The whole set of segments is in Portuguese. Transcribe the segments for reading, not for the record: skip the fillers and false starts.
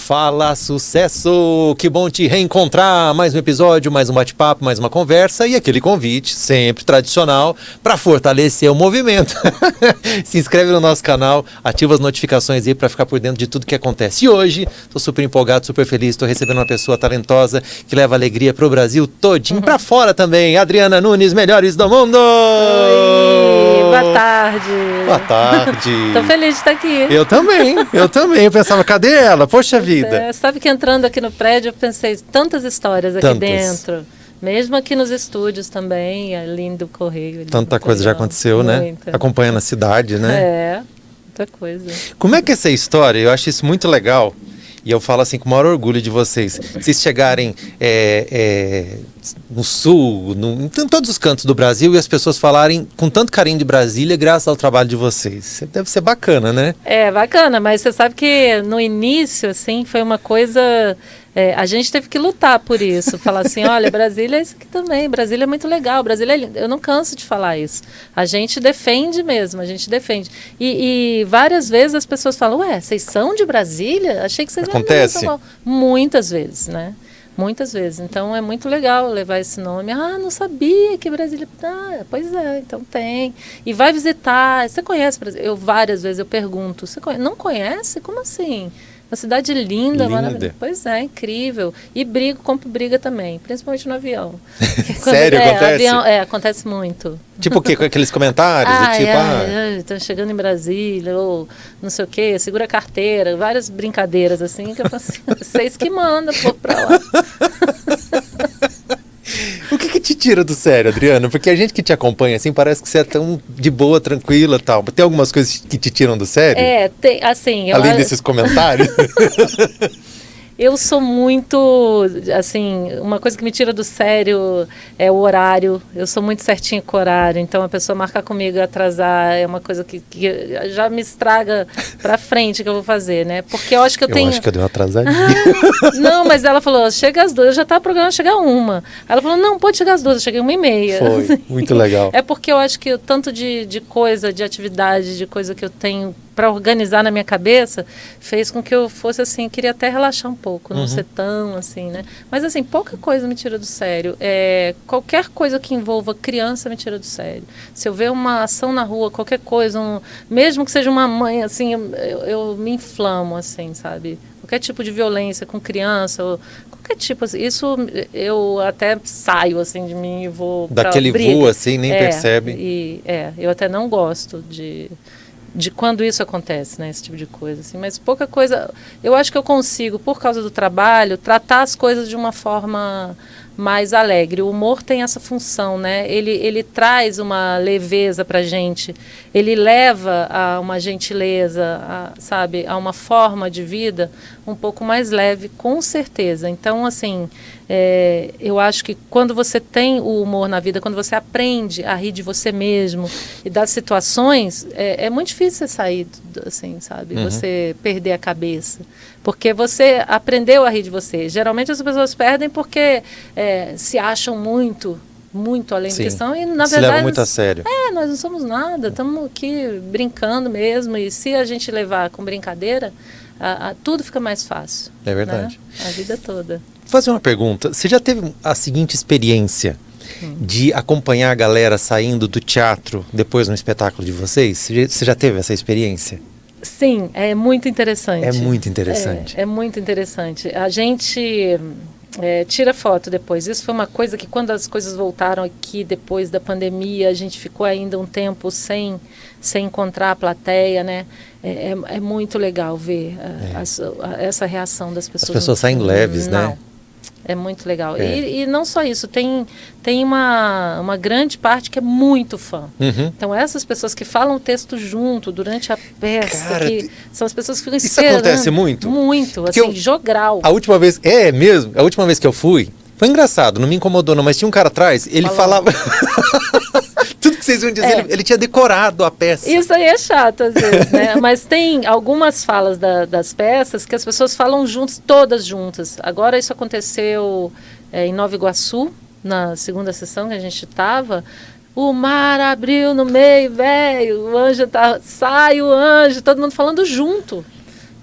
Fala sucesso! Que bom te reencontrar! Mais um episódio, mais um bate-papo, mais uma conversa e aquele convite, sempre tradicional, para fortalecer o movimento. Se inscreve no nosso canal, ativa as notificações aí para ficar por dentro de tudo que acontece. E hoje, estou super empolgado, super feliz, estou recebendo uma pessoa talentosa que leva alegria para o Brasil todinho, para fora também. Adriana Nunes, melhores do mundo! Oi, boa tarde! Boa tarde! Tô feliz de estar aqui. Eu também. Eu pensava, cadê ela? Poxa vida. Sabe que entrando aqui no prédio eu pensei tantas histórias aqui dentro. Mesmo aqui nos estúdios também, ali do Correio. Tanta coisa já aconteceu, né? Acompanhando a cidade, né? É, muita coisa. Como é que é essa história? Eu acho isso muito legal. E eu falo assim com o maior orgulho de vocês. Vocês chegarem no sul, em todos os cantos do Brasil, e as pessoas falarem com tanto carinho de Brasília graças ao trabalho de vocês. Deve ser bacana, né? É, bacana, mas você sabe que no início, assim, foi uma coisa... a gente teve que lutar por isso. Falar assim, olha, Brasília é isso aqui também. Brasília é muito legal. Brasília é lindo. Eu não canso de falar isso. A gente defende mesmo, a gente defende. E várias vezes as pessoas falam, ué, vocês são de Brasília? Achei que vocês eram de São Paulo. Muitas vezes, né? Muitas vezes. Então é muito legal levar esse nome. Ah, não sabia que Brasília... Ah, pois é, então tem. E vai visitar. Você conhece Brasília? Várias vezes eu pergunto, não conhece? Como assim? Uma cidade linda, maravilhosa. Pois é, incrível. E compro briga também, principalmente no avião. Sério, acontece? Avião, acontece muito. Tipo o quê? Com aqueles comentários? Estão chegando em Brasília, ou não sei o quê, segura a carteira, várias brincadeiras assim, que eu falo assim, vocês que mandam o povo pra lá. O que te tira do sério, Adriana? Porque a gente que te acompanha, assim, parece que você é tão de boa, tranquila e tal. Tem algumas coisas que te tiram do sério? Tem, assim... Além desses comentários? Eu sou muito, assim, uma coisa que me tira do sério é o horário. Eu sou muito certinha com o horário, então a pessoa marcar comigo e atrasar é uma coisa que já me estraga pra frente que eu vou fazer, né? Porque eu acho que eu tenho... Eu acho que eu dei uma atrasadinha. Não, mas ela falou, chega às 2, eu já estava programando chegar 1. Ela falou, não, pode chegar às 2, eu cheguei 1h30. Foi, assim. Muito legal. É porque eu acho que o tanto de coisa, de atividade, de coisa que eu tenho para organizar na minha cabeça, fez com que eu fosse assim, queria até relaxar um pouco, não ser tão assim, né? Mas assim, pouca coisa me tira do sério. Qualquer coisa que envolva criança me tira do sério. Se eu ver uma ação na rua, qualquer coisa, mesmo que seja uma mãe, assim, eu me inflamo, assim, sabe? Qualquer tipo de violência com criança, qualquer tipo, assim, isso eu até saio, assim, de mim e vou daquele voo, assim, nem percebe. Eu até não gosto de quando isso acontece, né, esse tipo de coisa, assim, mas pouca coisa, eu acho que eu consigo, por causa do trabalho, tratar as coisas de uma forma mais alegre. O humor tem essa função, né, ele traz uma leveza pra gente, ele leva a uma gentileza, sabe, a uma forma de vida um pouco mais leve, com certeza. Então, assim, eu acho que quando você tem o humor na vida, quando você aprende a rir de você mesmo e das situações, é muito difícil você sair, assim, sabe? Você perder a cabeça. Porque você aprendeu a rir de você. Geralmente as pessoas perdem porque se acham muito além da questão e, na verdade... Se leva muito a sério. Nós não somos nada, estamos aqui brincando mesmo, e se a gente levar com brincadeira, tudo fica mais fácil. É verdade. Né? A vida toda. Vou fazer uma pergunta. Você já teve a seguinte experiência de acompanhar a galera saindo do teatro depois no espetáculo de vocês? Você já teve essa experiência? Sim, é muito interessante. É muito interessante. É muito interessante. A gente tira foto depois. Isso foi uma coisa que quando as coisas voltaram aqui depois da pandemia, a gente ficou ainda um tempo sem encontrar a plateia, né? É muito legal ver essa reação das pessoas. As pessoas saem leves, né? É muito legal. E não só isso, tem uma grande parte que é muito fã. Então, essas pessoas que falam o texto junto durante a peça, cara, são as pessoas que ficam esperando. Isso acontece muito? Muito, porque assim, jogral. A última vez, a última vez que eu fui, foi engraçado, não me incomodou não, mas tinha um cara atrás, ele falava... Tudo que vocês iam dizer, ele tinha decorado a peça. Isso aí é chato às vezes, né? Mas tem algumas falas das peças que as pessoas falam juntas, todas juntas. Agora isso aconteceu em Nova Iguaçu, na segunda sessão que a gente estava. O mar abriu no meio, velho, o anjo sai o anjo, todo mundo falando junto,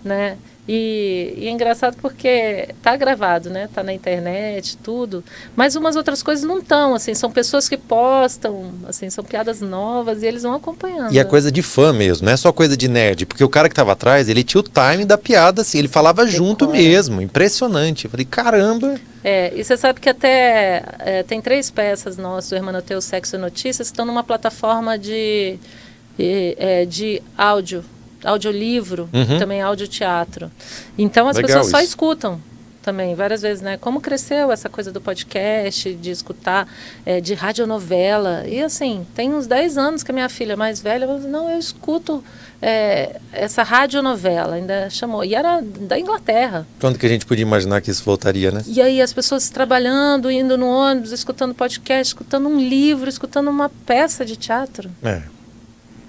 né? E é engraçado porque tá gravado, né? Tá na internet, tudo. Mas umas outras coisas não estão, assim. São pessoas que postam, assim, são piadas novas e eles vão acompanhando. E é coisa de fã mesmo, não é só coisa de nerd. Porque o cara que tava atrás, ele tinha o time da piada, assim. Ele falava junto mesmo. Impressionante. Eu falei, caramba. E você sabe que até tem 3 peças nossas, do Hermanoteu, Sexo e Notícias, que estão numa plataforma de áudio. Audiolivro, também audioteatro. Então as pessoas só escutam também, várias vezes, né? Como cresceu essa coisa do podcast, de escutar, de radionovela. E assim, tem uns 10 anos que a minha filha mais velha falou, não, eu escuto essa radionovela, ainda chamou. E era da Inglaterra. Quando que a gente podia imaginar que isso voltaria, né? E aí as pessoas trabalhando, indo no ônibus, escutando podcast, escutando um livro, escutando uma peça de teatro.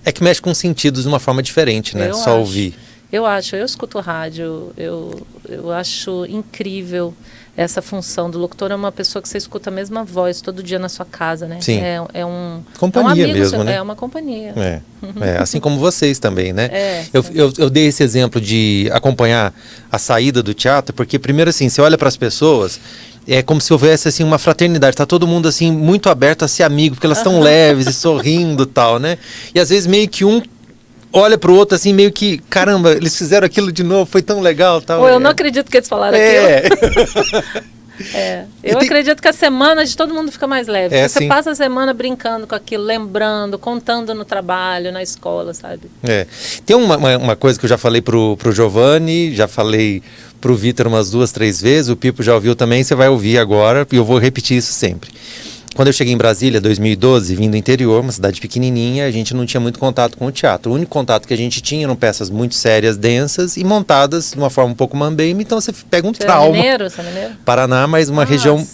É que mexe com sentidos de uma forma diferente, né? Só ouvir. Eu escuto rádio, eu acho incrível essa função do locutor. É uma pessoa que você escuta a mesma voz todo dia na sua casa, né? Sim. Companhia amigo mesmo, né? É uma companhia. Assim como vocês também, né? Eu dei esse exemplo de acompanhar a saída do teatro, porque primeiro assim, você olha para as pessoas, é como se houvesse assim uma fraternidade, tá todo mundo assim muito aberto a ser amigo, porque elas estão leves e sorrindo e tal, né? E às vezes meio que um olha pro outro assim, meio que, caramba, eles fizeram aquilo de novo, foi tão legal, tal. Eu não acredito que eles falaram aquilo. Eu acredito que a semana de todo mundo fica mais leve. Você passa a semana brincando com aquilo, lembrando, contando no trabalho, na escola, sabe? Tem uma coisa que eu já falei pro Giovanni, já falei pro Vitor umas 2, 3 vezes, o Pipo já ouviu também, você vai ouvir agora, e eu vou repetir isso sempre. Quando eu cheguei em Brasília, 2012, vindo do interior, uma cidade pequenininha, a gente não tinha muito contato com o teatro. O único contato que a gente tinha eram peças muito sérias, densas e montadas de uma forma um pouco mambembe, então você pega um trauma. Você é mineiro? Paraná, mas uma região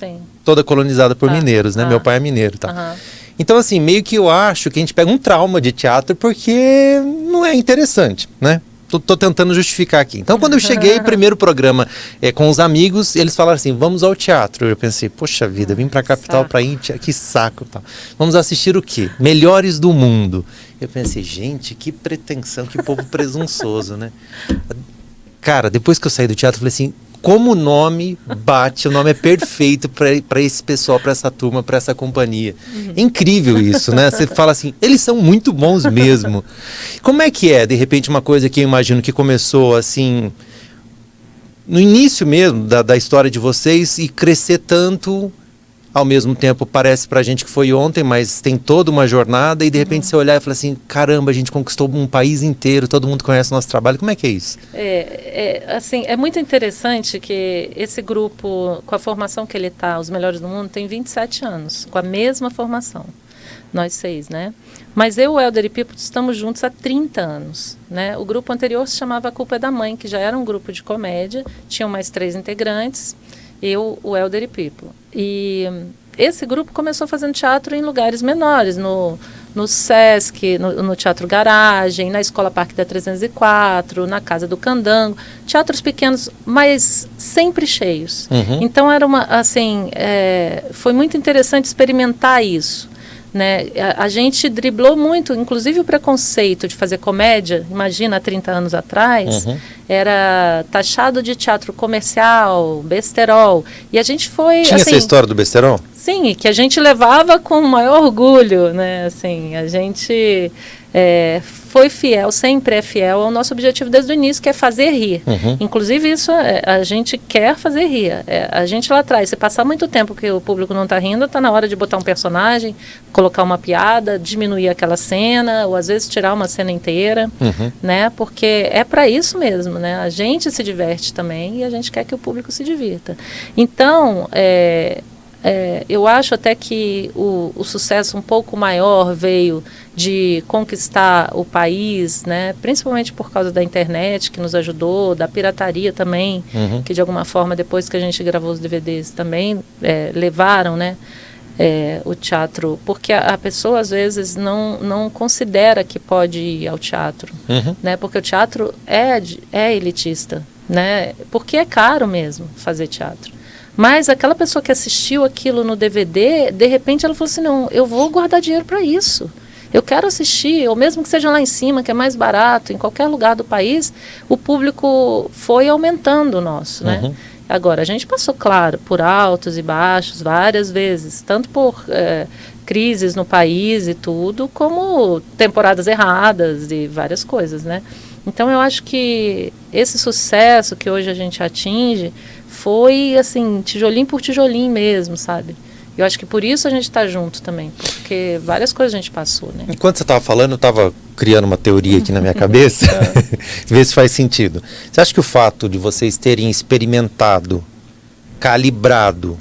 toda colonizada por mineiros, né? Meu pai é mineiro, tá? Então, assim, meio que eu acho que a gente pega um trauma de teatro porque não é interessante, né? Tô tentando justificar aqui. Então, quando eu cheguei, primeiro programa com os amigos, eles falaram assim, vamos ao teatro. Eu pensei, poxa vida, vim pra capital pra ir, que saco. Tal. Vamos assistir o quê? Melhores do Mundo. Eu pensei, gente, que pretensão, que povo presunçoso, né? Cara, depois que eu saí do teatro, eu falei assim, como o nome bate, o nome é perfeito para esse pessoal, para essa turma, para essa companhia. É incrível isso, né? Você fala assim, eles são muito bons mesmo. Como é que de repente, uma coisa que eu imagino que começou assim, no início mesmo da história de vocês e crescer tanto, ao mesmo tempo parece pra gente que foi ontem, mas tem toda uma jornada e de repente você olhar e falar assim, caramba, a gente conquistou um país inteiro, todo mundo conhece o nosso trabalho. Como é que é isso? Assim, é muito interessante que esse grupo, com a formação que ele tá, Os Melhores do Mundo, tem 27 anos, com a mesma formação. Nós 6, né? Mas eu, o Helder e Pipo, estamos juntos há 30 anos, né? O grupo anterior se chamava A Culpa é da Mãe, que já era um grupo de comédia, tinham mais 3 integrantes, eu, o Helder e Pipo. E esse grupo começou fazendo teatro em lugares menores, no Sesc, no Teatro Garagem, na Escola Parque da 304, na Casa do Candango, teatros pequenos, mas sempre cheios. Então era foi muito interessante experimentar isso. Né? A gente driblou muito, inclusive o preconceito de fazer comédia, imagina, há 30 anos atrás, era taxado de teatro comercial, besterol, e a gente foi... Tinha essa história do besterol? Sim, que a gente levava com o maior orgulho, né? Assim, a gente foi fiel, sempre é fiel ao nosso objetivo desde o início, que é fazer rir. Inclusive isso, a gente quer fazer rir. A gente lá atrás, se passar muito tempo que o público não está rindo, está na hora de botar um personagem, colocar uma piada, diminuir aquela cena, ou às vezes tirar uma cena inteira, né? Porque é para isso mesmo, né? A gente se diverte também e a gente quer que o público se divirta. Então, eu acho até que o sucesso um pouco maior veio de conquistar o país, né? Principalmente por causa da internet, que nos ajudou, da pirataria também, que de alguma forma, depois que a gente gravou os DVDs também, levaram, né? O teatro, porque a pessoa às vezes não considera que pode ir ao teatro, né? Porque o teatro é elitista, né? Porque é caro mesmo fazer teatro. Mas aquela pessoa que assistiu aquilo no DVD, de repente ela falou assim, não, eu vou guardar dinheiro para isso. Eu quero assistir, ou mesmo que seja lá em cima, que é mais barato, em qualquer lugar do país, o público foi aumentando o nosso, né? Uhum. Agora, a gente passou, claro, por altos e baixos várias vezes, tanto por crises no país e tudo, como temporadas erradas e várias coisas, né? Então, eu acho que esse sucesso que hoje a gente atinge foi, assim, tijolinho por tijolinho mesmo, sabe? Eu acho que por isso a gente está junto também, porque várias coisas a gente passou, né? Enquanto você estava falando, eu estava criando uma teoria aqui na minha cabeça, ver se faz sentido. Você acha que o fato de vocês terem experimentado, calibrado,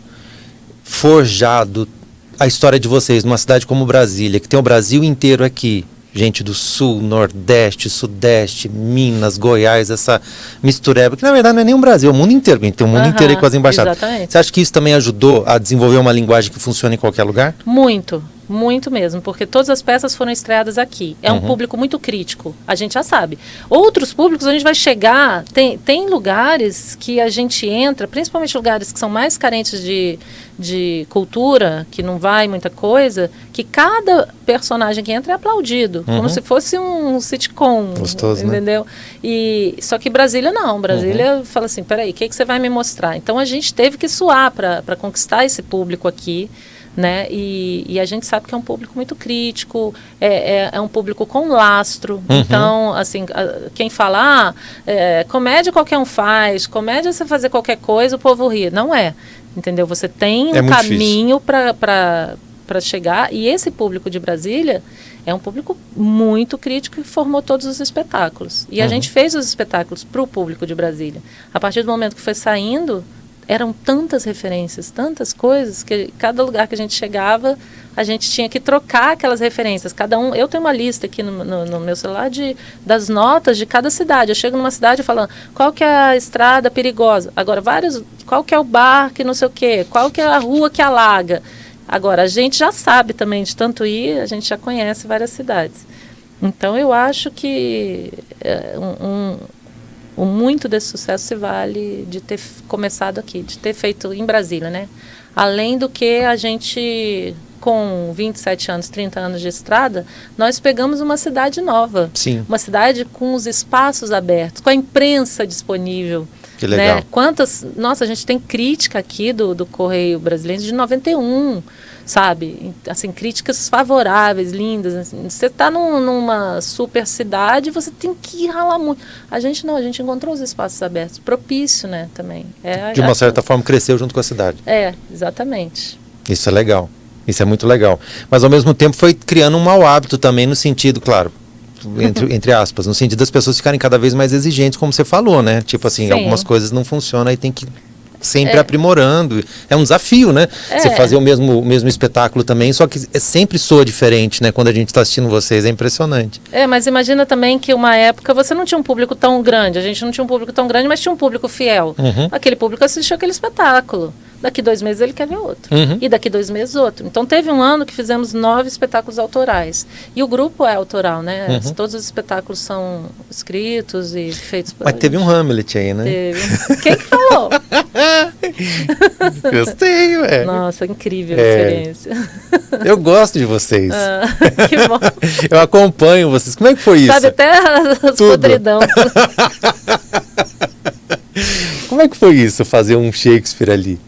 forjado a história de vocês numa cidade como Brasília, que tem o Brasil inteiro aqui, gente do Sul, Nordeste, Sudeste, Minas, Goiás, essa mistureba, que na verdade não é nem um Brasil, é o mundo inteiro, tem o mundo inteiro aí com as embaixadas. Exatamente. Você acha que isso também ajudou a desenvolver uma linguagem que funciona em qualquer lugar? Muito. Muito mesmo, porque todas as peças foram estreadas aqui. É um público muito crítico, a gente já sabe. Outros públicos a gente vai chegar, tem lugares que a gente entra, principalmente lugares que são mais carentes de cultura, que não vai muita coisa, que cada personagem que entra é aplaudido, como se fosse um sitcom. Gostoso, entendeu? Né? Só que Brasília não, Brasília fala assim, peraí, o que você vai me mostrar? Então a gente teve que suar para conquistar esse público aqui. Né? E a gente sabe que é um público muito crítico, é um público com lastro. Então, assim, quem fala, comédia qualquer um faz, comédia você fazer qualquer coisa, o povo ri. Não é, entendeu? Você tem um caminho para chegar, e esse público de Brasília é um público muito crítico que formou todos os espetáculos. E a gente fez os espetáculos para o público de Brasília. A partir do momento que foi saindo, eram tantas referências, tantas coisas, que cada lugar que a gente chegava, a gente tinha que trocar aquelas referências. Cada um, eu tenho uma lista aqui no meu celular das notas de cada cidade. Eu chego numa cidade falando, qual que é a estrada perigosa? Agora, qual que é o bar que não sei o quê? Qual que é a rua que alaga? Agora, a gente já sabe também, de tanto ir, a gente já conhece várias cidades. Então, eu acho que o muito desse sucesso se vale de ter começado aqui, de ter feito em Brasília, né? Além do que a gente, com 27 anos, 30 anos de estrada, nós pegamos uma cidade nova. Sim. Uma cidade com os espaços abertos, com a imprensa disponível. Que legal. Né? Nossa, a gente tem crítica aqui do Correio Brasiliense de 91, sabe? Assim, críticas favoráveis, lindas. Assim. Você está numa super cidade, você tem que ralar muito. A gente não, a gente encontrou os espaços abertos, propício, né, também. De uma certa forma, cresceu junto com a cidade. Exatamente. Isso é legal. Isso é muito legal. Mas, ao mesmo tempo, foi criando um mau hábito também no sentido, claro, entre aspas, no sentido das pessoas ficarem cada vez mais exigentes, como você falou, né? Tipo assim, Sim. Algumas coisas não funcionam e tem que sempre aprimorando. É um desafio, né? Você fazer o mesmo espetáculo também, só que sempre soa diferente, né? Quando a gente está assistindo vocês, é impressionante. Mas imagina também que uma época você não tinha um público tão grande, a gente não tinha um público tão grande, mas tinha um público fiel. Aquele público assistiu aquele espetáculo. Daqui 2 meses ele quer ver outro. E daqui 2 meses outro. Então teve um ano que fizemos 9 espetáculos autorais. E o grupo é autoral, né? Todos os espetáculos são escritos e feitos por Mas teve um Hamlet aí, né? Teve. Quem que falou? Gostei, ué. Nossa, incrível a experiência. Eu gosto de vocês. Que bom. Eu acompanho vocês. Como é que foi isso? Sabe até as podridão. Como é que foi isso, fazer um Shakespeare ali?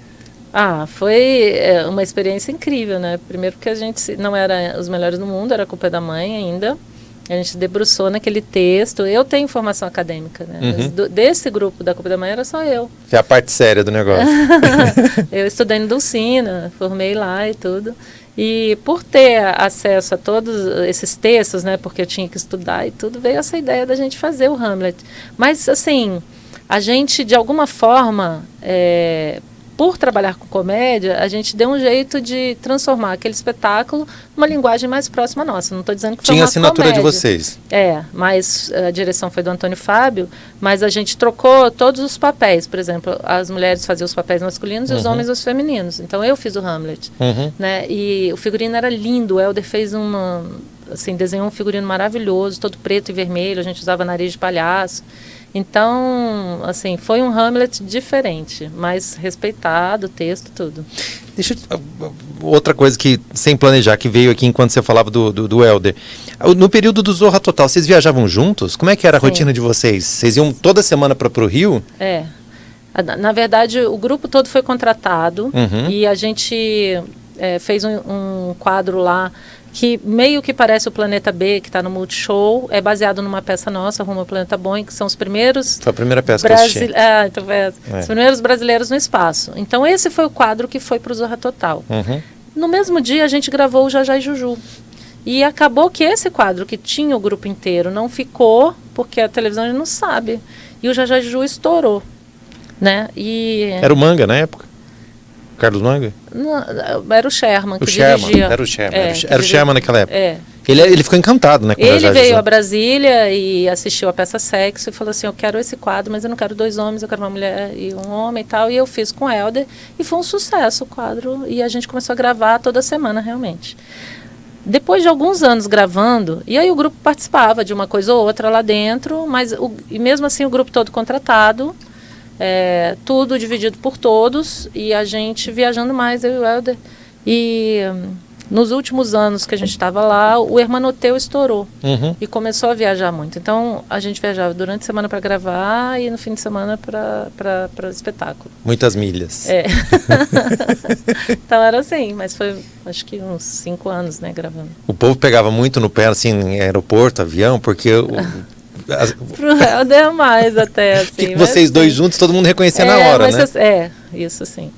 Foi uma experiência incrível, né? Primeiro porque a gente não era os melhores do mundo, era culpa da mãe ainda. A gente se debruçou naquele texto. Eu tenho formação acadêmica, né? Mas desse grupo da Culpa da Mãe era só eu. É a parte séria do negócio. Eu estudei no Dulcina, formei lá e tudo. E por ter acesso a todos esses textos, né? Porque eu tinha que estudar e tudo, veio essa ideia da gente fazer o Hamlet. Mas, assim, a gente, de alguma forma... por trabalhar com comédia, a gente deu um jeito de transformar aquele espetáculo numa linguagem mais próxima à nossa. Não estou dizendo que foi Tinha uma assinatura comédia. de vocês. Mas a direção foi do Antônio Fábio, mas a gente trocou todos os papéis. Por exemplo, as mulheres faziam os papéis masculinos e os homens os femininos. Então eu fiz o Hamlet. Né? E o figurino era lindo. O Helder fez desenhou um figurino maravilhoso, todo preto e vermelho. A gente usava nariz de palhaço. Então, assim, foi um Hamlet diferente, mas respeitado, o texto, tudo. Deixa outra coisa que, sem planejar, que veio aqui enquanto você falava do Helder. No período do Zorra Total, vocês viajavam juntos? Como é que era a rotina de vocês? Vocês iam toda semana para o Rio? Na verdade, o grupo todo foi contratado e a gente fez um quadro lá que meio que parece o Planeta B, que está no Multishow, é baseado numa peça nossa, Rumo ao Planeta Boeing, que são os primeiros... Foi a primeira peça que eu assisti. Então os primeiros brasileiros no espaço. Então esse foi o quadro que foi para o Zorra Total. No mesmo dia a gente gravou o Jajá e Juju. E acabou que esse quadro, que tinha o grupo inteiro, não ficou, porque a televisão não sabe. E o Jajá e Juju estourou. Né? Era o Manga na época? Carlos Manga? Não, era o Sherman que dirigia. Era o Sherman. Era o Sherman naquela época. É. Ele ficou encantado, né? Ele veio a Brasília e assistiu a peça Sexo e falou assim, eu quero esse quadro, mas eu não quero 2 homens, eu quero uma mulher e um homem e tal. E eu fiz com o Helder e foi um sucesso o quadro. E a gente começou a gravar toda semana, realmente. Depois de alguns anos gravando, e aí o grupo participava de uma coisa ou outra lá dentro, mas e mesmo assim o grupo todo contratado, tudo dividido por todos, e a gente viajando mais, eu e o Helder. E nos últimos anos que a gente estava lá, o Hermanoteu estourou e começou a viajar muito. Então a gente viajava durante a semana para gravar e no fim de semana para o espetáculo. Muitas milhas. Então era assim, mas foi acho que uns 5 anos, né, gravando. O povo pegava muito no pé, assim, em aeroporto, avião, porque... Pro Helder mais até, assim. Que vocês dois juntos, todo mundo reconhecia na hora, né? Isso sim.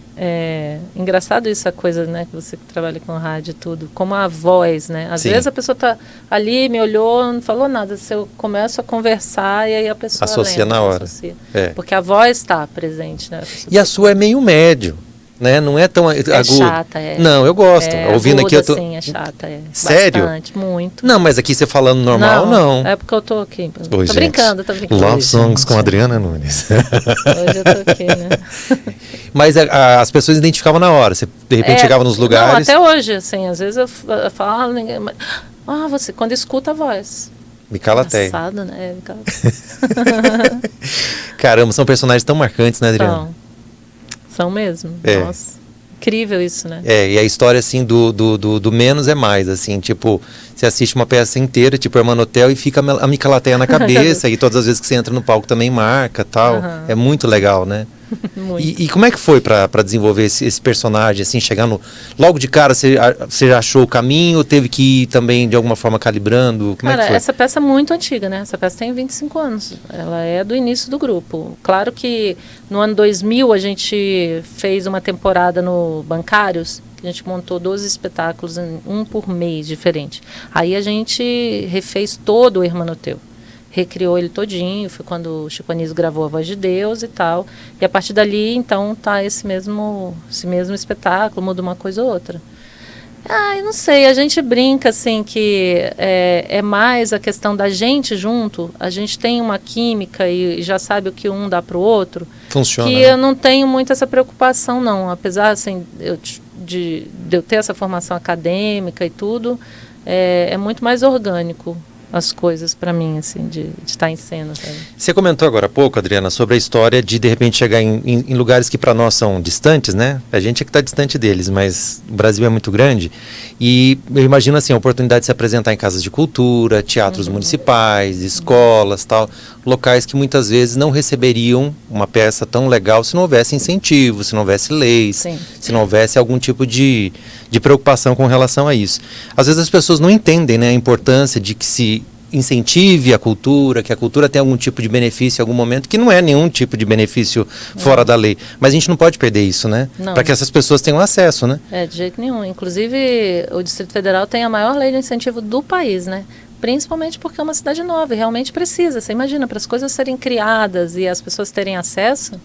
Engraçado isso, a coisa, né, que você trabalha com rádio e tudo, como a voz, né? Às vezes a pessoa tá ali, me olhou, não falou nada, se eu começo a conversar e aí a pessoa associa na hora. Porque a voz está presente, né? E a sua é meio médio, né? Não é tão agudo. É chata, Não, eu gosto. Ouvindo aguda, aqui eu tô... sim, é chata, Sério? Bastante, muito. Não, mas aqui você falando normal, não. É porque eu tô aqui. Oi, tô brincando. Love Songs com a Adriana Nunes. Hoje eu tô aqui, né? Mas as pessoas identificavam na hora. Você, de repente, chegava nos lugares... Não, até hoje, assim, às vezes eu falo... você, quando escuta a voz... Me calateia. Engraçado, né? Me calateia. Caramba, são personagens tão marcantes, né, Adriana? São mesmo. Nossa, incrível isso, né? E a história, assim, do menos é mais, assim, tipo, você assiste uma peça inteira, tipo Hermanoteu, e fica a Micalateia na cabeça, e todas as vezes que você entra no palco também marca, tal. É muito legal, né? E como é que foi para desenvolver esse personagem, assim, chegar logo de cara, você já achou o caminho, ou teve que ir também, de alguma forma, calibrando? Como é que foi? Essa peça é muito antiga, né? Essa peça tem 25 anos. Ela é do início do grupo. Claro que no ano 2000 a gente fez uma temporada no Bancários, a gente montou 12 espetáculos, um por mês diferente. Aí a gente refez todo o Hermanoteu. Recriou ele todinho, foi quando o Chico Anísio gravou A Voz de Deus e tal. E a partir dali, então, tá esse mesmo espetáculo, muda uma coisa ou outra. Eu não sei, a gente brinca, assim, que é mais a questão da gente junto, a gente tem uma química e já sabe o que um dá pro outro. Funciona, que eu não tenho muito essa preocupação, não. Apesar, assim, de eu ter essa formação acadêmica e tudo, é muito mais orgânico as coisas para mim, assim, de estar em cena. Sabe? Você comentou agora há pouco, Adriana, sobre a história de repente chegar em lugares que para nós são distantes, né? A gente é que está distante deles, mas o Brasil é muito grande. E eu imagino assim, a oportunidade de se apresentar em casas de cultura, teatros municipais, escolas, tal, locais que muitas vezes não receberiam uma peça tão legal se não houvesse incentivo, se não houvesse leis, se não houvesse algum tipo de preocupação com relação a isso. Às vezes as pessoas não entendem, né, a importância de que se incentive a cultura, que a cultura tenha algum tipo de benefício em algum momento, que não é nenhum tipo de benefício fora da lei. Mas a gente não pode perder isso, né? Para que essas pessoas tenham acesso, né? De jeito nenhum. Inclusive, o Distrito Federal tem a maior lei de incentivo do país, né? Principalmente porque é uma cidade nova e realmente precisa. Você imagina, para as coisas serem criadas e as pessoas terem acesso,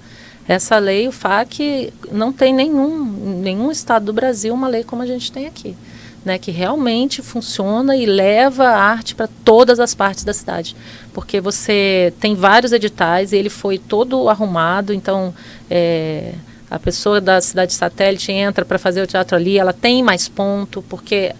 essa lei, o FAC, não tem nenhum estado do Brasil uma lei como a gente tem aqui. Né, que realmente funciona e leva a arte para todas as partes da cidade. Porque você tem vários editais e ele foi todo arrumado, então a pessoa da cidade satélite entra para fazer o teatro ali, ela tem mais ponto, porque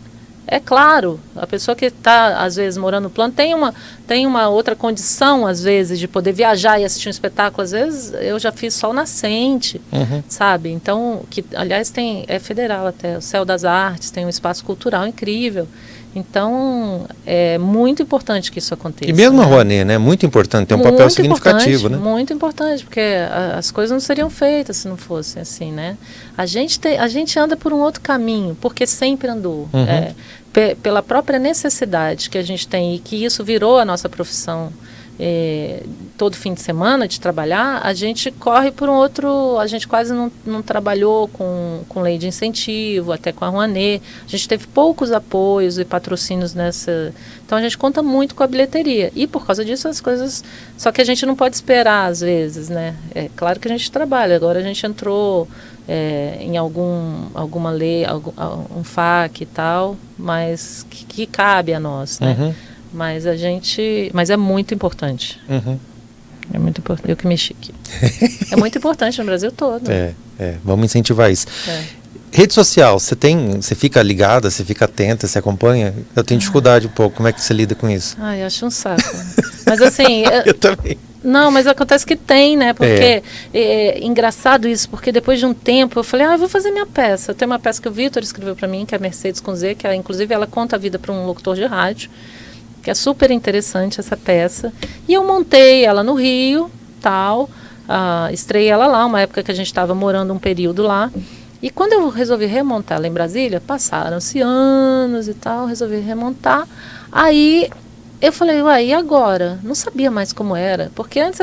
É claro, a pessoa que está, às vezes, morando no plano tem uma outra condição, às vezes, de poder viajar e assistir um espetáculo. Às vezes, eu já fiz Sol Nascente, sabe? Então, que, aliás, é federal até, o Céu das Artes, tem um espaço cultural incrível. Então, é muito importante que isso aconteça. E mesmo a Rouanet, né? Muito importante, tem um papel significativo, né? Muito importante, porque as coisas não seriam feitas se não fosse assim, né? A gente anda por um outro caminho, porque sempre andou. Pela própria necessidade que a gente tem e que isso virou a nossa profissão todo fim de semana de trabalhar, a gente corre por um outro, a gente quase não trabalhou com lei de incentivo, até com a Rouanet, a gente teve poucos apoios e patrocínios nessa, então a gente conta muito com a bilheteria, e por causa disso as coisas, só que a gente não pode esperar às vezes, né, é claro que a gente trabalha, agora a gente entrou em alguma lei, um FAC e tal, mas que cabe a nós, né? Mas é muito importante. É muito importante. Eu que mexi aqui. É muito importante no Brasil todo. Vamos incentivar isso. Rede social, você fica ligada, você fica atenta, você acompanha? Eu tenho dificuldade um pouco. Como é que você lida com isso? Ai, eu acho um saco. Mas assim... Eu também. Não, mas acontece que tem, né? Porque é engraçado isso, porque depois de um tempo eu falei, eu vou fazer minha peça. Eu tenho uma peça que o Vitor escreveu para mim, que é Mercedes com Z, que inclusive ela conta a vida para um locutor de rádio, que é super interessante essa peça. E eu montei ela no Rio, tal, estreiei ela lá, uma época que a gente estava morando um período lá. E quando eu resolvi remontar ela em Brasília, passaram-se anos e tal, resolvi remontar. Aí eu falei, e agora? Não sabia mais como era, porque antes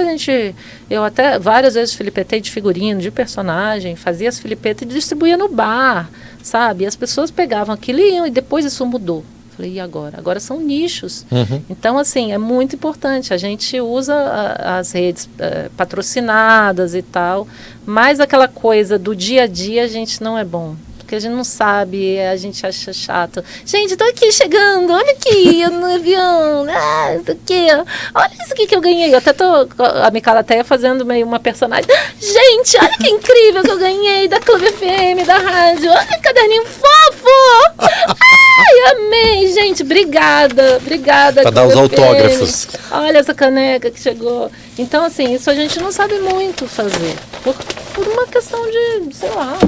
eu até várias vezes filipetei de figurino, de personagem, fazia as filipetas e distribuía no bar, sabe? E as pessoas pegavam aquilo e iam, e depois isso mudou. Falei, e agora? Agora são nichos. Então, assim, é muito importante. A gente usa as redes patrocinadas e tal, mas aquela coisa do dia a dia a gente não é bom. Porque a gente não sabe, a gente acha chato. Gente, tô aqui chegando, olha aqui, eu no avião, isso aqui, olha isso aqui que eu ganhei. Eu até a Micalateia fazendo meio uma personagem. Gente, olha que incrível que eu ganhei da Clube FM, da rádio. Olha que caderninho fofo. Ai, amei, gente, obrigada. Pra dar os autógrafos. Olha essa caneca que chegou. Então, assim, isso a gente não sabe muito fazer. Por uma questão de, sei lá...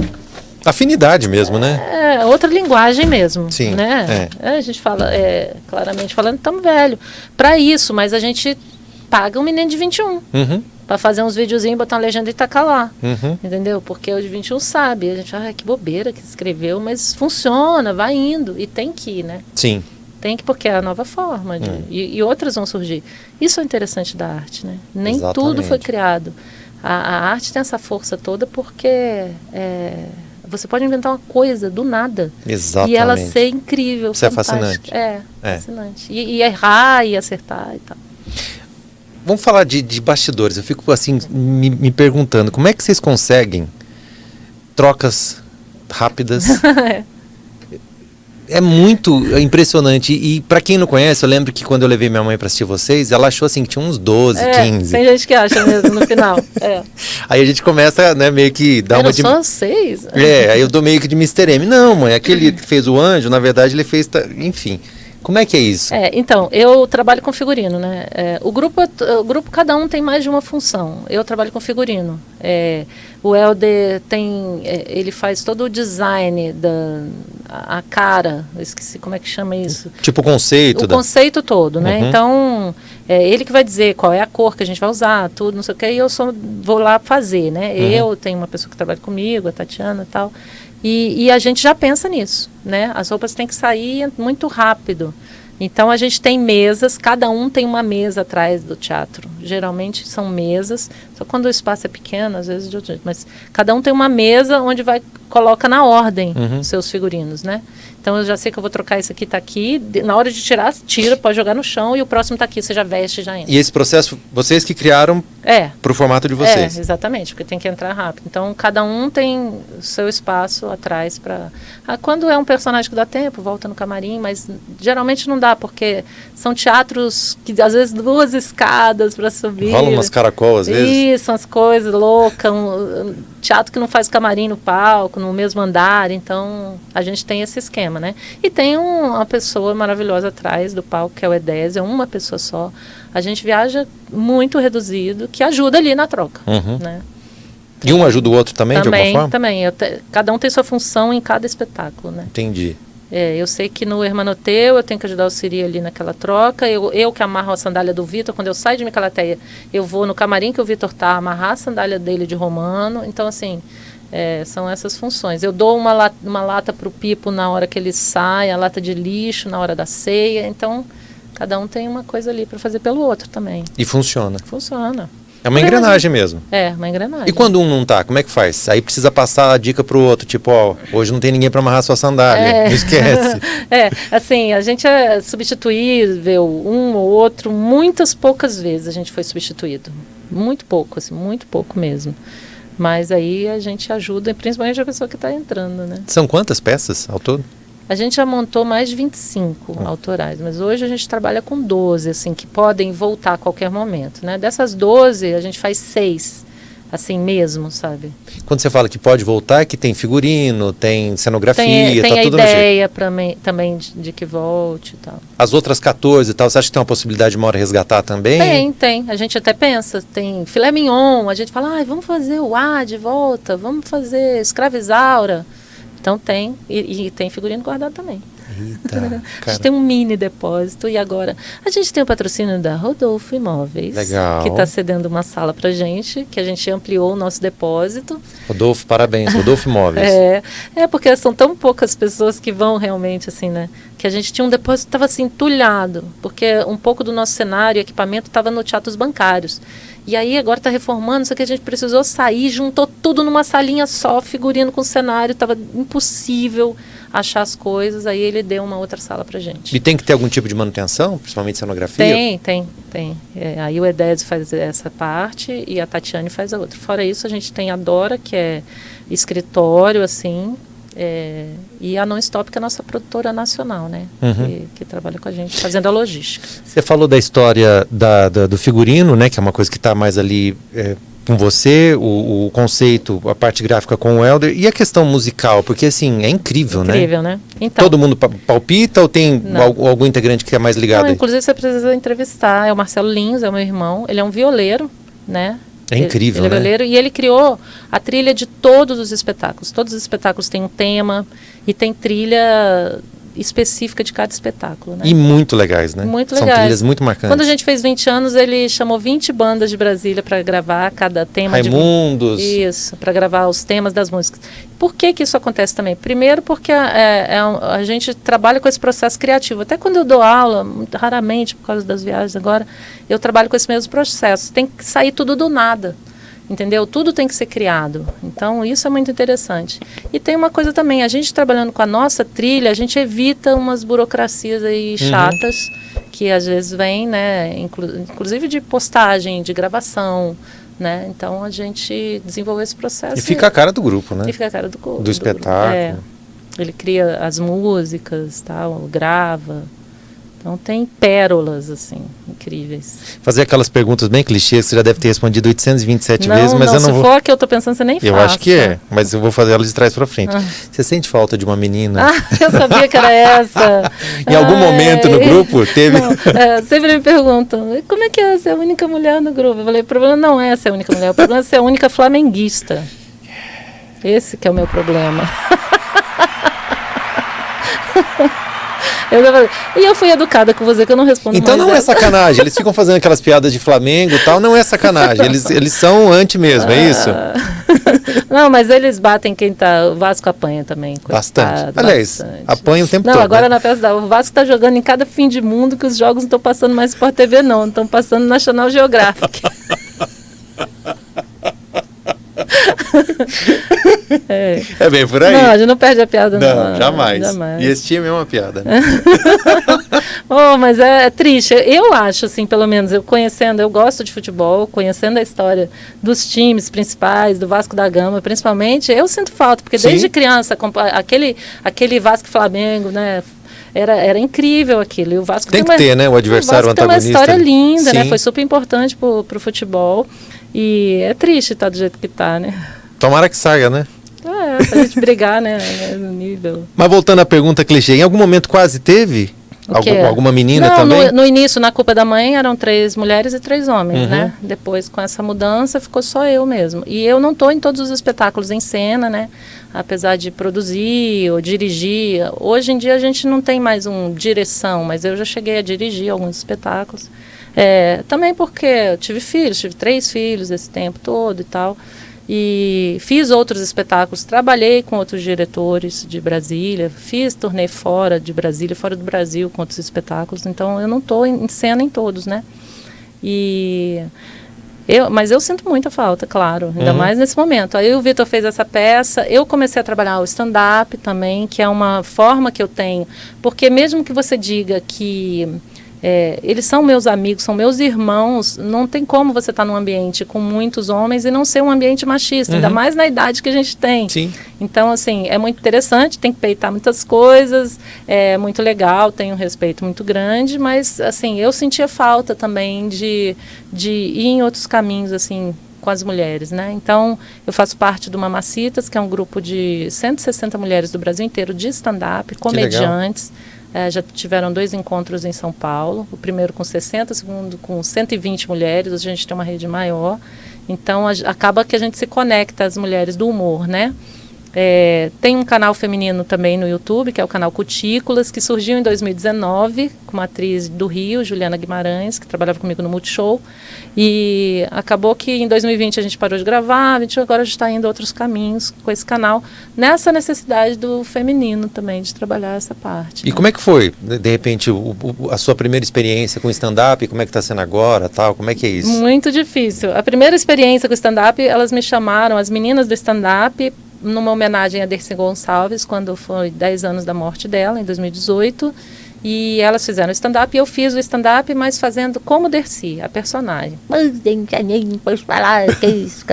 Afinidade mesmo, né? Outra linguagem mesmo. Sim. Né? A gente fala, claramente falando, estamos velho para isso, mas a gente paga um menino de 21 para fazer uns videozinhos, botar uma legenda e tacar lá. Entendeu? Porque o de 21 sabe. A gente fala, que bobeira que escreveu, mas funciona, vai indo. E tem que ir, né? Sim. Tem que, porque é a nova forma. E outras vão surgir. Isso é interessante da arte, né? Nem tudo foi criado. A arte tem essa força toda porque... Você pode inventar uma coisa do nada. Exatamente. E ela ser incrível. Isso fantástica. É fascinante. E errar e acertar e tal. Vamos falar de bastidores. Eu fico assim, me perguntando, como é que vocês conseguem trocas rápidas? É muito impressionante. E para quem não conhece, eu lembro que quando eu levei minha mãe para assistir vocês, ela achou assim que tinha uns 12, 15. Tem gente que acha mesmo no final. Aí a gente começa, né, meio que dar uma de... só 6? Aí eu dou meio que de Mr. M. Não, mãe, aquele que fez o anjo, na verdade ele fez... Enfim, como é que é isso? Então, eu trabalho com figurino, né? O grupo, cada um tem mais de uma função. Eu trabalho com figurino. O Helder ele faz todo o design a cara, eu esqueci como é que chama isso. Tipo o conceito. O conceito todo, né? Então, ele que vai dizer qual é a cor que a gente vai usar, tudo, não sei o que, e eu só vou lá fazer, né? Eu tenho uma pessoa que trabalha comigo, a Tatiana e tal, e a gente já pensa nisso, né? As roupas têm que sair muito rápido. Então, a gente tem mesas, cada um tem uma mesa atrás do teatro. Geralmente são mesas, só quando o espaço é pequeno, às vezes de outro jeito, mas cada um tem uma mesa onde coloca na ordem os seus figurinos, né? Então eu já sei que eu vou trocar esse aqui, tá aqui, na hora de tirar, tira, pode jogar no chão e o próximo tá aqui, você já veste e já entra. E esse processo, vocês que criaram pro formato de vocês? Exatamente, porque tem que entrar rápido. Então cada um tem o seu espaço atrás para... quando é um personagem que dá tempo, volta no camarim, mas geralmente não dá, porque são teatros que às vezes 2 escadas para subir. Rola umas caracol às vezes? Isso, umas coisas loucas, teatro que não faz camarim no palco, no mesmo andar, então a gente tem esse esquema, né? E tem uma pessoa maravilhosa atrás do palco, que é o Edésio, é uma pessoa só. A gente viaja muito reduzido, que ajuda ali na troca, né? E um ajuda o outro também, de alguma forma? Também. Cada um tem sua função em cada espetáculo, né? Entendi. Eu sei que no Hermanoteu eu tenho que ajudar o Siri ali naquela troca. Eu que amarro a sandália do Vitor, quando eu saio de Micalateia, eu vou no camarim que o Vitor tá, amarrar a sandália dele de Romano. Então, assim, são essas funções. Eu dou uma lata pro Pipo na hora que ele sai, a lata de lixo na hora da ceia. Então, cada um tem uma coisa ali para fazer pelo outro também. E funciona? Funciona. É uma engrenagem mesmo. É, uma engrenagem. E quando um não tá, como é que faz? Aí precisa passar a dica pro outro, tipo, ó, hoje não tem ninguém para amarrar sua sandália, não esquece. Assim, a gente é substituível, um ou outro, muitas poucas vezes a gente foi substituído. Muito pouco, assim, muito pouco mesmo. Mas aí a gente ajuda, principalmente a pessoa que está entrando, né? São quantas peças ao todo? A gente já montou mais de 25 autorais, mas hoje a gente trabalha com 12, assim, que podem voltar a qualquer momento, né? Dessas 12, a gente faz 6, assim mesmo, sabe? Quando você fala que pode voltar, que tem figurino, tem cenografia, tem tá tudo no jeito. Tem a ideia também de que volte e tal. As outras 14 e tal, você acha que tem uma possibilidade de uma hora resgatar também? Tem. A gente até pensa, tem filé mignon, a gente fala, vamos fazer o A de volta, vamos fazer escravizaura. Então tem, e tem figurino guardado também. Eita, a gente tem um mini depósito e agora a gente tem o patrocínio da Rodolfo Imóveis. Legal. Que está cedendo uma sala pra gente, que a gente ampliou o nosso depósito. Rodolfo, parabéns, Rodolfo Imóveis. Porque são tão poucas pessoas que vão realmente, assim, né? Que a gente tinha um depósito que estava assim, entulhado, porque um pouco do nosso cenário e equipamento estava no Teatros Bancários. E aí agora está reformando, só que a gente precisou sair, juntou tudo numa salinha só, figurino com cenário, estava impossível achar as coisas, aí ele deu uma outra sala pra gente. E tem que ter algum tipo de manutenção, principalmente cenografia? Tem. Aí o Edésio faz essa parte e a Tatiane faz a outra. Fora isso, a gente tem a Dora, que é escritório, assim, e a Non-Stop, que é a nossa produtora nacional, né? Que trabalha com a gente, fazendo a logística. Você falou da história do figurino, né? Que é uma coisa que está mais ali com você, o conceito, a parte gráfica com o Helder, e a questão musical, porque assim, é incrível, né? Incrível, né? Então, todo mundo palpita ou tem algum integrante que é mais ligado aí? Inclusive você precisa entrevistar, é o Marcelo Lins, é o meu irmão, ele é um violeiro, né? É incrível, ele é violeiro, e ele criou a trilha de todos os espetáculos. Todos os espetáculos têm um tema e tem trilha específica de cada espetáculo, né? E muito legais, né? Muito São legais. trilhas muito marcantes. Quando a gente fez 20 anos, ele chamou 20 bandas de Brasília para gravar cada tema. Raimundos. Isso, para gravar os temas das músicas. Por que isso acontece também? Primeiro porque a gente trabalha com esse processo criativo. Até quando eu dou aula, muito raramente, por causa das viagens agora, eu trabalho com esse mesmo processo. Tem que sair tudo do nada. Entendeu? Tudo tem que ser criado. Então, isso é muito interessante. E tem uma coisa também, a gente trabalhando com a nossa trilha, a gente evita umas burocracias aí chatas, que às vezes vêm, né? Inclusive de postagem, de gravação, né? Então, a gente desenvolveu esse processo. E fica a cara do grupo, né? E fica a cara do espetáculo. Ele cria as músicas, tal, grava. Então tem pérolas, assim, incríveis. Fazer aquelas perguntas bem clichês que você já deve ter respondido 827 vezes, mas eu não vou... Se for que eu estou pensando, você nem faça. Eu acho que mas eu vou fazer elas de trás para frente. Você sente falta de uma menina? Eu sabia que era essa. Em algum momento no grupo teve... Não, sempre me perguntam, como é que é ser a única mulher no grupo? Eu falei, o problema não é ser a única mulher, o problema é ser a única flamenguista. Esse que é o meu problema. Eu fui educada com você, que eu não respondo então mais não é sacanagem, eles ficam fazendo aquelas piadas de Flamengo e tal, não é sacanagem, eles são anti mesmo, é isso? Não, mas eles batem quem tá, o Vasco apanha também. Bastante, aliás, apanha o tempo todo. Não, agora né? na festa, o Vasco tá jogando em cada fim de mundo que os jogos não estão passando mais Sport TV não, estão passando National Geographic. É bem por aí. Não, a gente não perde a piada, não. Não, jamais. E esse time é uma piada, né? Mas é triste. Eu acho, assim, pelo menos, eu gosto de futebol, conhecendo a história dos times principais, do Vasco da Gama, principalmente, eu sinto falta, porque desde criança, aquele Vasco e Flamengo, né? Era incrível aquilo. E o Vasco tem que ter, né? O adversário, o antagonista. Tem uma história linda, Sim. né? Foi super importante pro futebol. E é triste estar do jeito que está, né? Tomara que saia, né? Pra gente brigar, né, no nível. Mas voltando à pergunta clichê, em algum momento quase teve? Alguma menina também? No início, na Culpa da Mãe, eram 3 mulheres e 3 homens, né? Depois, com essa mudança, ficou só eu mesmo. E eu não estou em todos os espetáculos em cena, né? Apesar de produzir ou dirigir. Hoje em dia a gente não tem mais direção, mas eu já cheguei a dirigir alguns espetáculos. Também porque eu tive 3 filhos esse tempo todo e tal. E fiz outros espetáculos, trabalhei com outros diretores de Brasília, turnê fora de Brasília, fora do Brasil com outros espetáculos, então eu não estou em cena em todos, né? Mas eu sinto muita falta, claro, ainda mais nesse momento. Aí o Vitor fez essa peça, eu comecei a trabalhar o stand-up também, que é uma forma que eu tenho, porque mesmo que você diga que eles são meus amigos, são meus irmãos, não tem como você estar num ambiente com muitos homens e não ser um ambiente machista, ainda mais na idade que a gente tem. Sim. Então, assim, é muito interessante, tem que peitar muitas coisas, é muito legal, tem um respeito muito grande, mas, assim, eu sentia falta também de ir em outros caminhos, assim, com as mulheres, né? Então, eu faço parte do Mamacitas, que é um grupo de 160 mulheres do Brasil inteiro de stand-up, comediantes. Já tiveram 2 encontros em São Paulo, o primeiro com 60, o segundo com 120 mulheres, hoje a gente tem uma rede maior, então acaba que a gente se conecta às mulheres do humor, né? Tem um canal feminino também no YouTube, que é o canal Cutículas, que surgiu em 2019, com uma atriz do Rio, Juliana Guimarães, que trabalhava comigo no Multishow, e acabou que em 2020 a gente parou de gravar, agora a gente está indo outros caminhos com esse canal, nessa necessidade do feminino também, de trabalhar essa parte. E como é que foi, de repente, a sua primeira experiência com stand-up, como é que está sendo agora, tal, como é que é isso? Muito difícil. A primeira experiência com stand-up, elas me chamaram, as meninas do stand-up, numa homenagem a Dercy Gonçalves, quando foi 10 anos da morte dela, em 2018, e elas fizeram stand-up, e eu fiz o stand-up, mas fazendo como Dercy, a personagem. Não posso falar, que isso.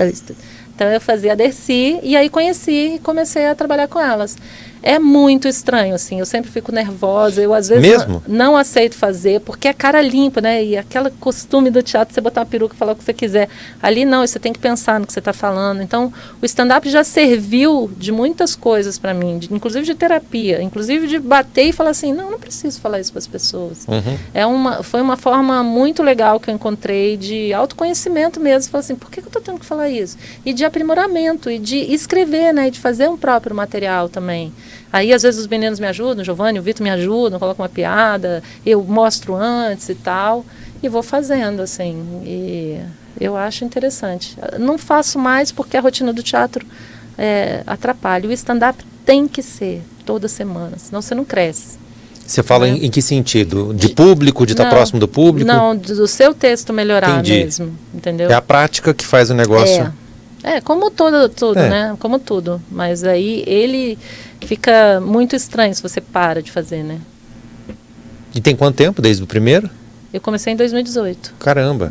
Então eu fazia a Dercy, e aí conheci e comecei a trabalhar com elas. É muito estranho, assim, eu sempre fico nervosa, eu às vezes não aceito fazer, porque é cara limpa, né, e aquele costume do teatro, você botar uma peruca e falar o que você quiser. Ali não, você tem que pensar no que você está falando. Então, o stand-up já serviu de muitas coisas para mim, inclusive de terapia, inclusive de bater e falar assim, não preciso falar isso para as pessoas. Foi uma forma muito legal que eu encontrei de autoconhecimento mesmo, falar assim, por que eu estou tendo que falar isso? E de aprimoramento, e de escrever, né, e de fazer um próprio material também. Aí, às vezes, os meninos me ajudam, o Giovanni, o Vitor me ajudam, colocam uma piada, eu mostro antes e tal, e vou fazendo, assim, e eu acho interessante. Não faço mais porque a rotina do teatro atrapalha. O stand-up tem que ser toda semana, senão você não cresce. Você fala em que sentido? De público, de estar próximo do público? Não, do seu texto melhorar mesmo, entendeu? É a prática que faz o negócio... como tudo, né? Como tudo. Mas aí ele fica muito estranho se você para de fazer, né? E tem quanto tempo desde o primeiro? Eu comecei em 2018. Caramba.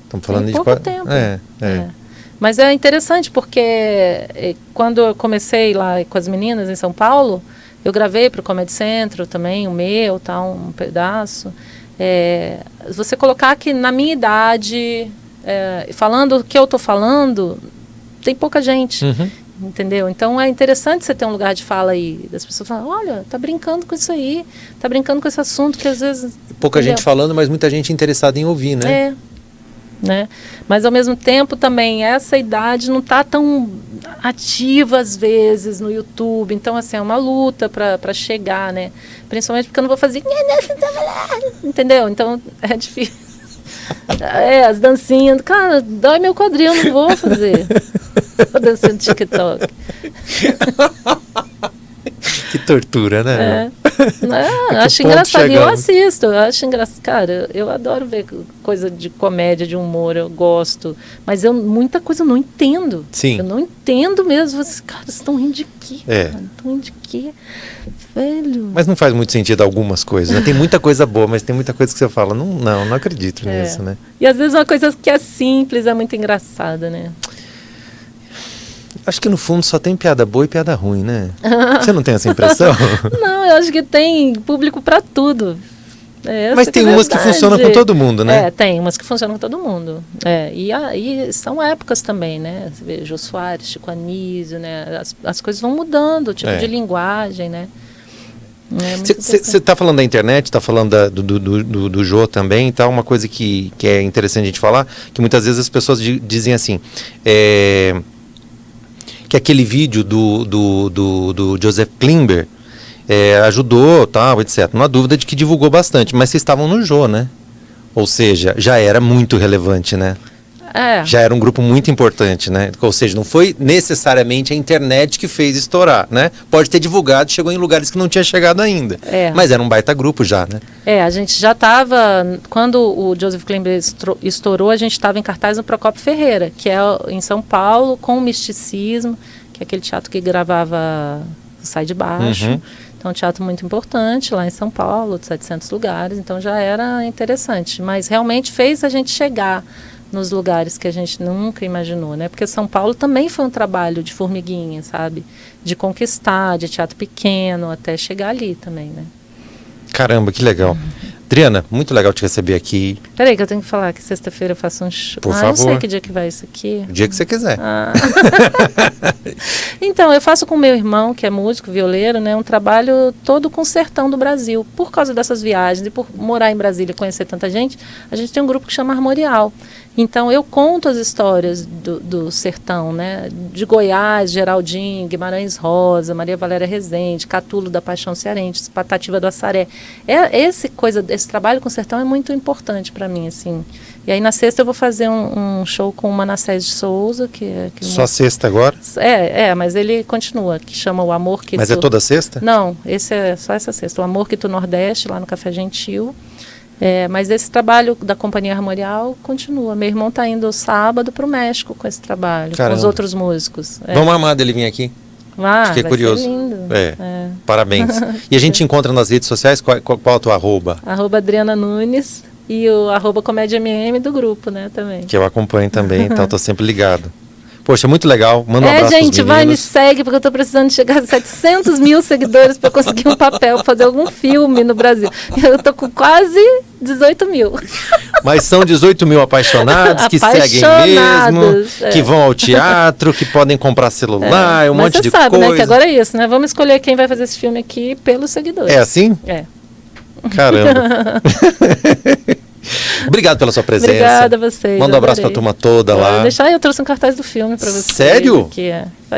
Estamos falando de pouco tempo. É. Mas é interessante porque quando eu comecei lá com as meninas em São Paulo, eu gravei para o Comedy Central também, o meu, tal, um pedaço. Você colocar que na minha idade, falando o que eu estou falando, tem pouca gente, entendeu? Então é interessante você ter um lugar de fala aí, das pessoas falam, olha, tá brincando com isso aí, tá brincando com esse assunto que às vezes... Pouca gente falando, mas muita gente interessada em ouvir, né? Né? Mas ao mesmo tempo também essa idade não tá tão ativa às vezes no YouTube, então assim, é uma luta para chegar, né? Principalmente porque eu não vou fazer, entendeu? Então é difícil. As dancinhas, cara, dói meu quadril, não vou fazer. Dancinha no TikTok. Que tortura, né? Acho engraçado. E eu assisto, eu acho engraçado. Cara, eu adoro ver coisa de comédia, de humor, eu gosto. Mas muita coisa eu não entendo. Sim. Eu não entendo mesmo. Cara, vocês estão rindo de quê? Estão rindo de quê? Velho. Mas não faz muito sentido algumas coisas, né? Tem muita coisa boa, mas tem muita coisa que você fala, não acredito nisso, né? E às vezes uma coisa que é simples é muito engraçada, né? Acho que no fundo só tem piada boa e piada ruim, né? Você não tem essa impressão? Não, eu acho que tem público para tudo. Mas tem umas que funcionam com todo mundo, né? Tem umas que funcionam com todo mundo. E são épocas também, né? Você vê Jô Soares, Chico Anísio, né? As coisas vão mudando, o tipo de linguagem, né? Você está falando da internet, está falando do Jô também, tá? Uma coisa que é interessante a gente falar, que muitas vezes as pessoas dizem assim, que aquele vídeo do Joseph Klimber ajudou, tal, etc. Não há dúvida de que divulgou bastante, mas vocês estavam no Jô, né? Ou seja, já era muito relevante, né? Já era um grupo muito importante, né? Ou seja, não foi necessariamente a internet que fez estourar, né? Pode ter divulgado, chegou em lugares que não tinha chegado ainda. Mas era um baita grupo já, né? A gente já estava... Quando o Joseph Klimber estourou, a gente estava em cartaz no Procópio Ferreira, que é em São Paulo, com o Misticismo, que é aquele teatro que gravava o Sai de Baixo. Então, um teatro muito importante lá em São Paulo, de 700 lugares. Então, já era interessante. Mas realmente fez a gente chegar nos lugares que a gente nunca imaginou, né? Porque São Paulo também foi um trabalho de formiguinha, sabe? De conquistar, de teatro pequeno, até chegar ali também, né? Caramba, que legal. Adriana, muito legal te receber aqui. Peraí que eu tenho que falar que sexta-feira eu faço um show. Por favor. Não sei que dia que vai isso aqui. O dia que você quiser. Então, eu faço com meu irmão, que é músico, violeiro, né? Um trabalho todo com o sertão do Brasil. Por causa dessas viagens e por morar em Brasília e conhecer tanta gente, a gente tem um grupo que chama Armorial. Então, eu conto as histórias do sertão, né? De Goiás, Geraldinho, Guimarães Rosa, Maria Valéria Rezende, Catulo da Paixão Cearense, Patativa do Assaré. Esse trabalho com o sertão é muito importante para mim, assim. E aí, na sexta, eu vou fazer um show com o Manassés de Souza. Só sexta agora? Mas ele continua, que chama O Amor Que Mas é toda sexta? Não, esse é só essa sexta. O Amor Que Tu Nordeste, lá no Café Gentil. Mas esse trabalho da Companhia Armorial continua. Meu irmão está indo sábado para o México com esse trabalho, com os outros músicos. Vamos armar dele vir aqui? Fiquei curioso. Ser lindo. Parabéns. E a gente te encontra nas redes sociais? Qual a tua arroba? @Adriana Nunes e o @Comédia MM do grupo, né, também. Que eu acompanho também, então estou sempre ligado. Poxa, muito legal. Manda um abraço pros gente, vai, me segue, porque eu estou precisando chegar a 700 mil seguidores para conseguir um papel, para fazer algum filme no Brasil. Eu estou com quase 18 mil. Mas são 18 mil apaixonados que seguem mesmo, que vão ao teatro, que podem comprar celular, um monte de coisa. Mas você sabe, né, que agora é isso, né? Vamos escolher quem vai fazer esse filme aqui pelos seguidores. É assim? É. Caramba. Obrigado pela sua presença. Obrigada a vocês. Manda um abraço pra turma toda lá. Eu trouxe um cartaz do filme pra vocês. Sério? Aqui,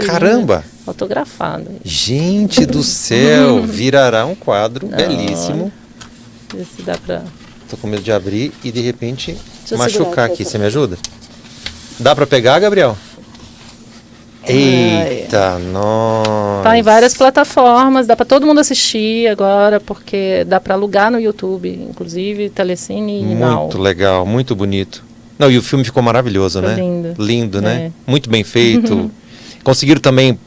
Caramba. Autografado. Gente do céu, virará um quadro belíssimo. Ver se dá pra... Tô com medo de abrir e de repente machucar aqui. Você me ajuda? Dá pra pegar, Gabriel? Eita, nossa. Tá em várias plataformas, dá pra todo mundo assistir agora, porque dá pra alugar no YouTube, inclusive Telecine e Now. Muito legal, muito bonito. Não, e o filme ficou maravilhoso, né? Lindo. Lindo, né? Muito bem feito. Conseguiram também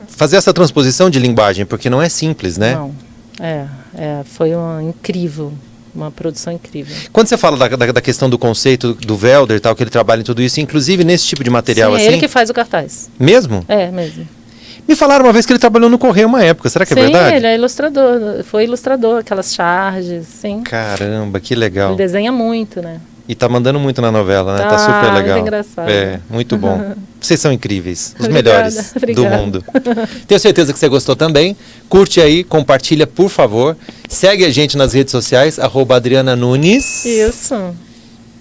fazer essa transposição de linguagem, porque não é simples, né? Não, foi incrível. Uma produção incrível. Quando você fala da questão do conceito do Welder e tal, que ele trabalha em tudo isso, inclusive nesse tipo de material. Sim, assim... é ele que faz o cartaz. Mesmo? É, mesmo. Me falaram uma vez que ele trabalhou no Correio uma época, será que é verdade? Sim, ele é ilustrador, foi ilustrador, aquelas charges, sim. Caramba, que legal. Ele desenha muito, né? E tá mandando muito na novela, né? Tá super legal. Muito engraçado. Muito bom. Vocês são incríveis, os Obrigada, melhores do mundo. Tenho certeza que você gostou também. Curte aí, compartilha, por favor. Segue a gente nas redes sociais, @Adriana Nunes. Isso.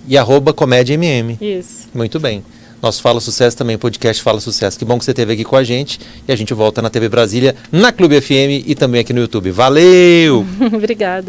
E @Comédia MM. Isso. Muito bem. Nosso Fala Sucesso também, podcast Fala Sucesso. Que bom que você esteve aqui com a gente. E a gente volta na TV Brasília, na Clube FM e também aqui no YouTube. Valeu! Obrigada.